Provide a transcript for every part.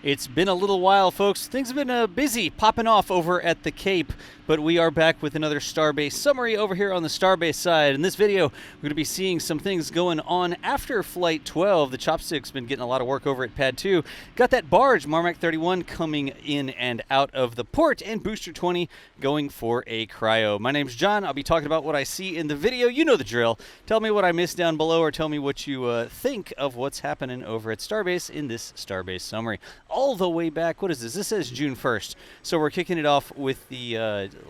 It's been a little while, folks. Things have been busy popping off over at the Cape, but we are back with another Starbase summary over here on the Starbase side. In this video, we're going to be seeing some things going on after Flight 12. The Chopsticks been getting a lot of work over at Pad 2. Got that barge, Marmac 31, coming in and out of the port, and Booster 20 going for a cryo. My name's John. I'll be talking about what I see in the video. You know the drill. Tell me what I missed down below, or tell me what you think of what's happening over at Starbase in this Starbase summary. All the way back, what is this? This says June 1st. So we're kicking it off with the,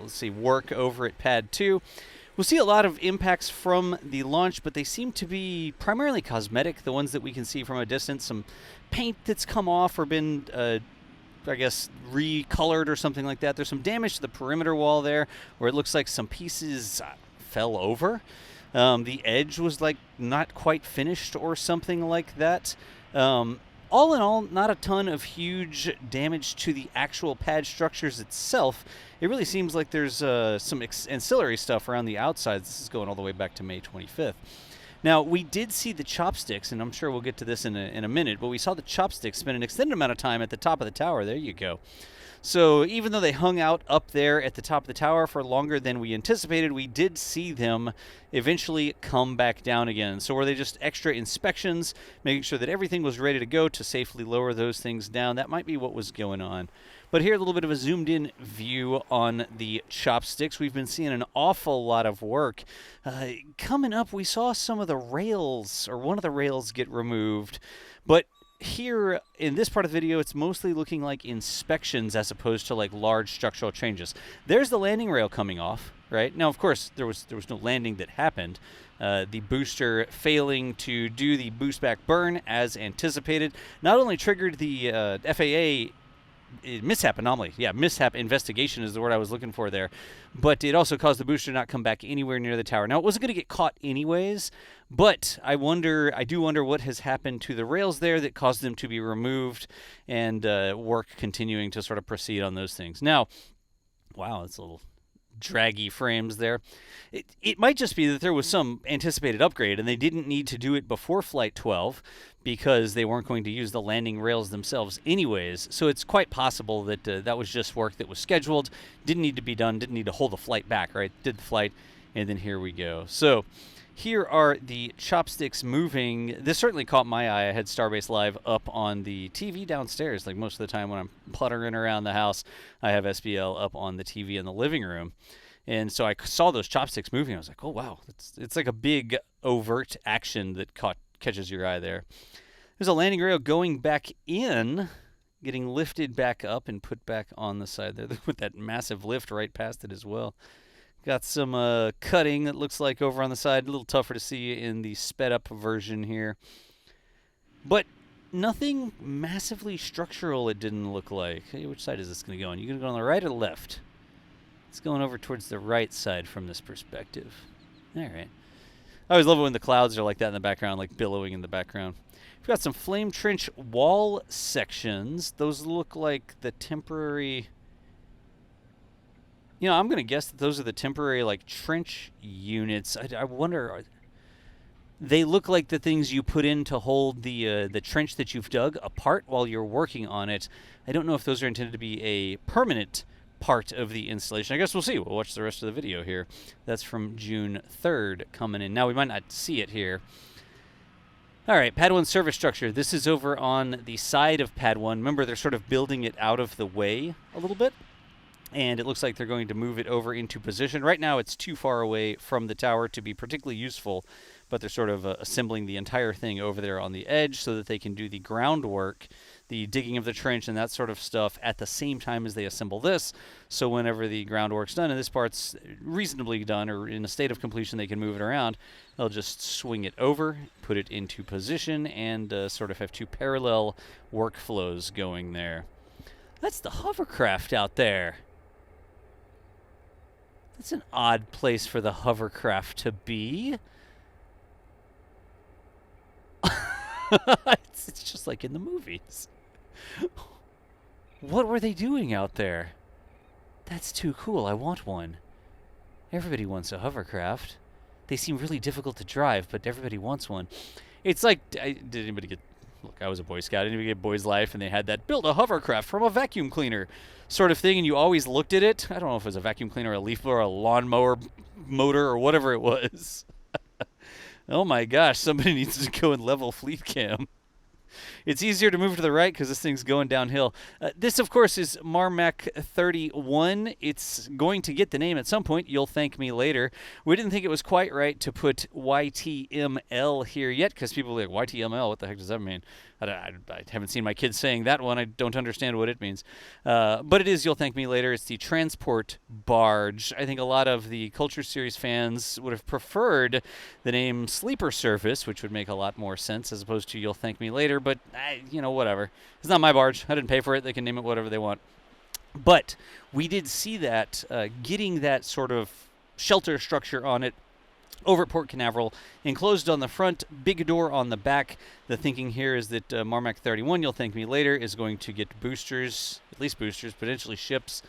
let's see, work over at Pad 2. We'll see a lot of impacts from the launch, but they seem to be primarily cosmetic, the ones that we can see from a distance. Some paint that's come off or been, I guess, recolored or something like that. There's some damage to the perimeter wall there, where it looks like some pieces fell over. The edge was like not quite finished or something like that. All in all, not a ton of huge damage to the actual pad structures itself. It really seems like there's some ancillary stuff around the outsides. This is going all the way back to May 25th. Now, we did see the Chopsticks, and I'm sure we'll get to this in a minute, but we saw the Chopsticks spend an extended amount of time at the top of the tower. There you go. So even though they hung out up there at the top of the tower for longer than we anticipated, we did see them eventually come back down again. So were they just extra inspections, making sure that everything was ready to go to safely lower those things down? That might be what was going on. But here, a little bit of a zoomed-in view on the Chopsticks. We've been seeing an awful lot of work. Coming up, we saw some of the rails, or one of the rails, get removed. But here in this part of the video, it's mostly looking like inspections as opposed to like large structural changes. There's the landing rail coming off, right? Now, of course, there was no landing that happened. The booster failing to do the boost back burn as anticipated not only triggered the FAA mishap anomaly. Yeah, mishap investigation is the word I was looking for there. But it also caused the booster to not come back anywhere near the tower. Now, it wasn't going to get caught anyways, but I do wonder what has happened to the rails there that caused them to be removed, and work continuing to sort of proceed on those things. Now, wow, it's a little draggy frames there. It might just be that there was some anticipated upgrade and they didn't need to do it before Flight 12 because they weren't going to use the landing rails themselves anyways. So it's quite possible that that was just work that was scheduled, didn't need to be done, didn't need to hold the flight back, right? Did the flight, and then here we go. So here are the Chopsticks moving. This certainly caught my eye. I had Starbase Live up on the TV downstairs. Like most of the time when I'm puttering around the house, I have SBL up on the TV in the living room. And so I saw those Chopsticks moving. I was like, oh, wow. It's like a big overt action that catches your eye there. There's a landing rail going back in, getting lifted back up and put back on the side there with that massive lift right past it as well. Got some cutting, it looks like, over on the side. A little tougher to see in the sped-up version here. But nothing massively structural, it didn't look like. Hey, which side is this going to go on? You going to go on the right or the left? It's going over towards the right side from this perspective. All right. I always love it when the clouds are like that in the background, like billowing in the background. We've got some flame trench wall sections. Those look like the temporary... You know, I'm going to guess that those are the temporary, like, trench units. I wonder, they look like the things you put in to hold the trench that you've dug apart while you're working on it. I don't know if those are intended to be a permanent part of the installation. I guess we'll see. We'll watch the rest of the video here. That's from June 3rd coming in. Now, we might not see it here. All right, Pad 1 service structure. This is over on the side of Pad 1. Remember, they're sort of building it out of the way a little bit. And it looks like they're going to move it over into position. Right now, it's too far away from the tower to be particularly useful, but they're sort of assembling the entire thing over there on the edge so that they can do the groundwork, the digging of the trench and that sort of stuff at the same time as they assemble this. So whenever the groundwork's done and this part's reasonably done or in a state of completion, they can move it around. They'll just swing it over, put it into position, and sort of have two parallel workflows going there. That's the hovercraft out there. That's an odd place for the hovercraft to be. It's just like in the movies. What were they doing out there? That's too cool. I want one. Everybody wants a hovercraft. They seem really difficult to drive, but everybody wants one. It's like, did anybody get look, I was a Boy Scout. I didn't even get Boy's Life, and they had that build a hovercraft from a vacuum cleaner sort of thing, and you always looked at it. I don't know if it was a vacuum cleaner, a leaf blower, a lawnmower motor, or whatever it was. Oh my gosh, somebody needs to go and level fleet cam. It's easier to move to the right because this thing's going downhill. This, of course, is Marmac 31. It's going to get the name at some point. You'll thank me later. We didn't think it was quite right to put YTML here yet because people are like, YTML, what the heck does that mean? I haven't seen my kids saying that one. I don't understand what it means. But it is, you'll thank me later. It's the transport barge. I think a lot of the Culture Series fans would have preferred the name Sleeper Service, which would make a lot more sense as opposed to you'll thank me later. But, whatever. It's not my barge. I didn't pay for it. They can name it whatever they want. But we did see that getting that sort of shelter structure on it over at Port Canaveral, enclosed on the front, big door on the back. The thinking here is that Marmac 31, you'll thank me later, is going to get boosters, at least boosters, potentially ships,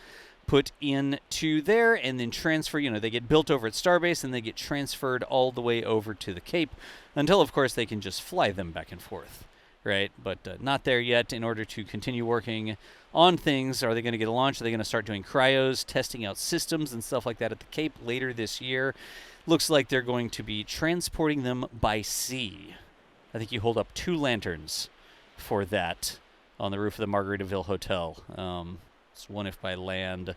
put into there and then transfer. They get built over at Starbase and they get transferred all the way over to the Cape until, of course, they can just fly them back and forth, right? But not there yet. In order to continue working on things, are they going to get a launch? Are they going to start doing cryos, testing out systems and stuff like that at the Cape later this year? Looks like they're going to be transporting them by sea. I think you hold up 2 lanterns for that on the roof of the Margaritaville Hotel. It's 1 if by land,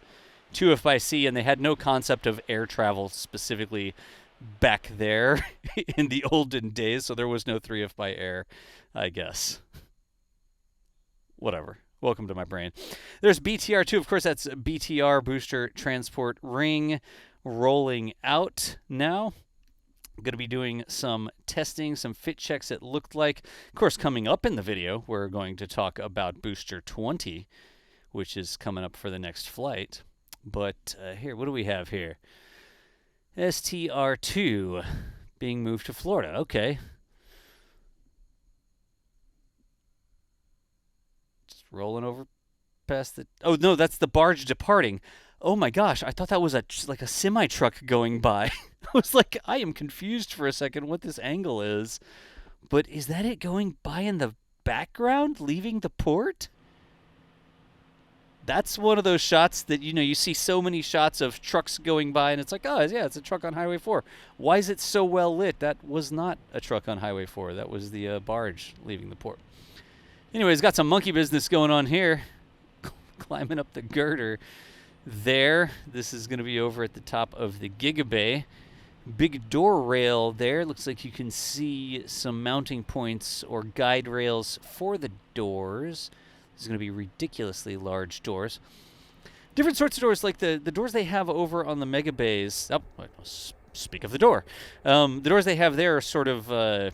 2 if by sea, and they had no concept of air travel specifically back there in the olden days, so there was no 3 if by air, I guess. Whatever. Welcome to my brain. There's BTR2. Of course, that's BTR, Booster Transport Ring, rolling out now. I'm going to be doing some testing, some fit checks, it looked like. Of course, coming up in the video, we're going to talk about Booster 20, which is coming up for the next flight. But here, what do we have here? STR2 being moved to Florida. Okay. Just rolling over past the... Oh, no, that's the barge departing. Oh my gosh, I thought that was like a semi-truck going by. I was like, I am confused for a second what this angle is. But is that it going by in the background, leaving the port? That's one of those shots that, you see so many shots of trucks going by, and it's like, oh, yeah, it's a truck on Highway 4. Why is it so well lit? That was not a truck on Highway 4. That was the barge leaving the port. Anyways, got some monkey business going on here. Climbing up the girder. There, this is going to be over at the top of the Gigabay. Big door rail there. Looks like you can see some mounting points or guide rails for the doors. This is going to be ridiculously large doors. Different sorts of doors, like the doors they have over on the Mega Bays. Oh, speak of the door. The doors they have there are sort of, what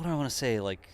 do I want to say, like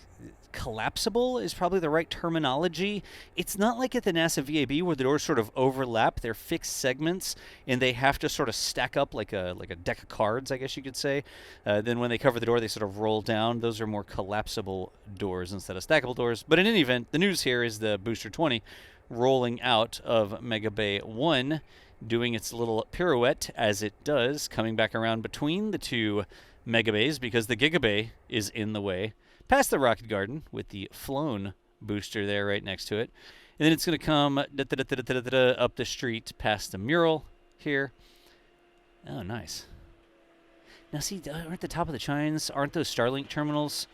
collapsible is probably the right terminology. It's not like at the NASA VAB where the doors sort of overlap. They're fixed segments, and they have to sort of stack up like a deck of cards, I guess you could say. Then when they cover the door, they sort of roll down. Those are more collapsible doors instead of stackable doors. But in any event, the news here is the Booster 20 rolling out of Mega Bay 1, doing its little pirouette as it does, coming back around between the 2 Mega Bays because the Gigabay is in the way. Past the Rocket Garden with the flown booster there right next to it. And then it's going to come up the street past the mural here. Oh, nice. Now, see, aren't the top of the chines, aren't those Starlink terminals?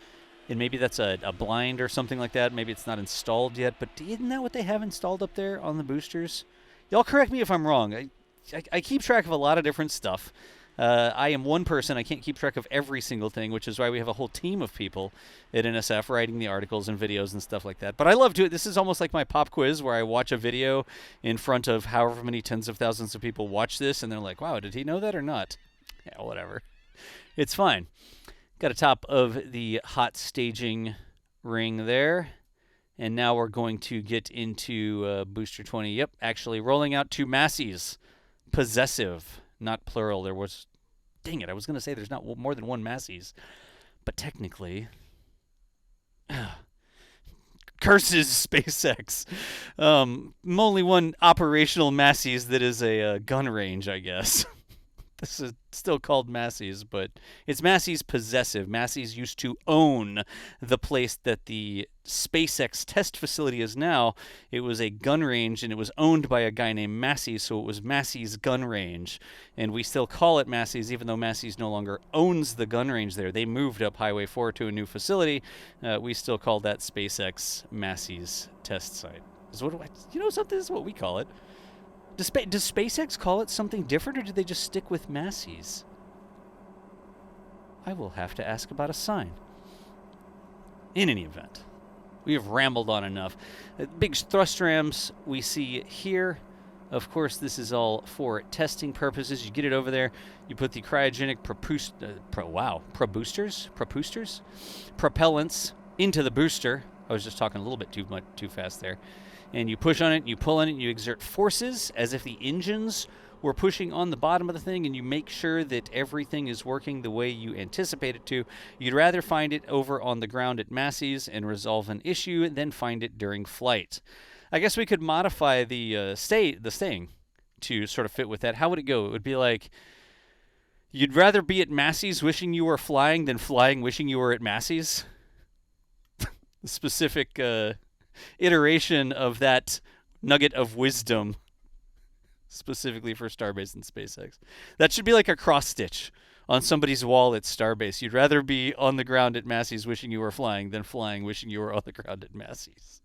And maybe that's a blind or something like that. Maybe it's not installed yet. But isn't that what they have installed up there on the boosters? Y'all correct me if I'm wrong. I keep track of a lot of different stuff. I am one person. I can't keep track of every single thing, which is why we have a whole team of people at NSF writing the articles and videos and stuff like that. But I love to. This is almost like my pop quiz where I watch a video in front of however many tens of thousands of people watch this, and they're like, wow, did he know that or not? Yeah, whatever. It's fine. Got a top of the hot staging ring there. And now we're going to get into Booster 20. Yep, actually rolling out to Massey's. Possessive. Not plural. There was, dang it, I was going to say there's not more than one Massey's. But technically, curses SpaceX. Only one operational Massey's that is a gun range, I guess. still called Massey's, but it's Massey's possessive. Massey's used to own the place that the SpaceX test facility is now. It was a gun range, and it was owned by a guy named Massey, so it was Massey's gun range. And we still call it Massey's, even though Massey's no longer owns the gun range there. They moved up Highway 4 to a new facility. We still call that SpaceX Massey's test site. So you know something? This is what we call it. Does SpaceX call it something different, or do they just stick with Massey's? I will have to ask about a sign. In any event, we have rambled on enough. Big thrust rams we see here. Of course, this is all for testing purposes. You get it over there. You put the cryogenic propellants into the booster. I was just talking a little bit too fast there. And you push on it, you pull on it, and you exert forces as if the engines were pushing on the bottom of the thing, and you make sure that everything is working the way you anticipate it to. You'd rather find it over on the ground at Massey's and resolve an issue than find it during flight. I guess we could modify the staying to sort of fit with that. How would it go? It would be like, you'd rather be at Massey's wishing you were flying than flying wishing you were at Massey's? The specific iteration of that nugget of wisdom specifically for Starbase and SpaceX. That should be like a cross stitch on somebody's wall at Starbase. You'd rather be on the ground at Massey's wishing you were flying than flying wishing you were on the ground at Massey's.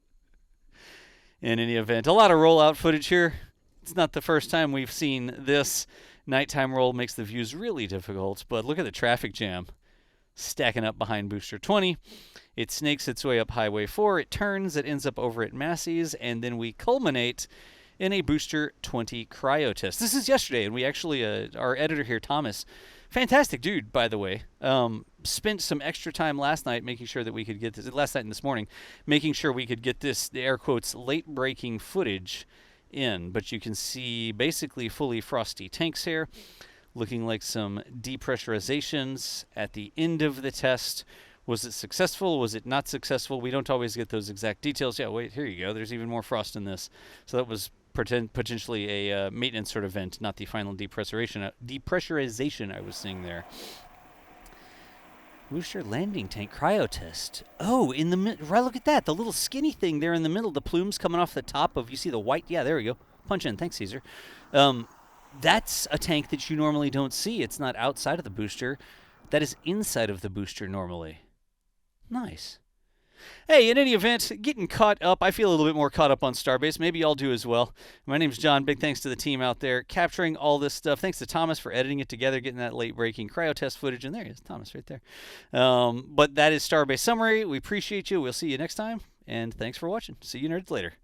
In any event, a lot of rollout footage here. It's not the first time we've seen this. Nighttime roll makes the views really difficult, but look at the traffic jam stacking up behind Booster 20. It snakes its way up Highway 4. It turns. It ends up over at Massey's, and then we culminate in a Booster 20 cryo test. This is yesterday, and we actually, our editor here, Thomas, fantastic dude, by the way, spent some extra time last night making sure that we could get this, last night and this morning, making sure we could get this, the air quotes, late-breaking footage in. But you can see basically fully frosty tanks here, looking like some depressurizations at the end of the test. Was it successful? Was it not successful? We don't always get those exact details. Yeah, wait, here you go. There's even more frost in this. So that was potentially a maintenance sort of event, not the final depressurization I was seeing there. Booster landing tank cryo test. Oh, in the right, look at that. The little skinny thing there in the middle, the plumes coming off the top of, you see the white? Yeah, there we go. Punch in. Thanks, Caesar. That's a tank that you normally don't see. It's not outside of the booster. That is inside of the booster normally. Nice. Hey, in any event, getting caught up. I feel a little bit more caught up on Starbase. Maybe y'all do as well. My name's John. Big thanks to the team out there capturing all this stuff. Thanks to Thomas for editing it together, getting that late-breaking cryo test footage. And there he is, Thomas, right there. But that is Starbase Summary. We appreciate you. We'll see you next time. And thanks for watching. See you nerds later.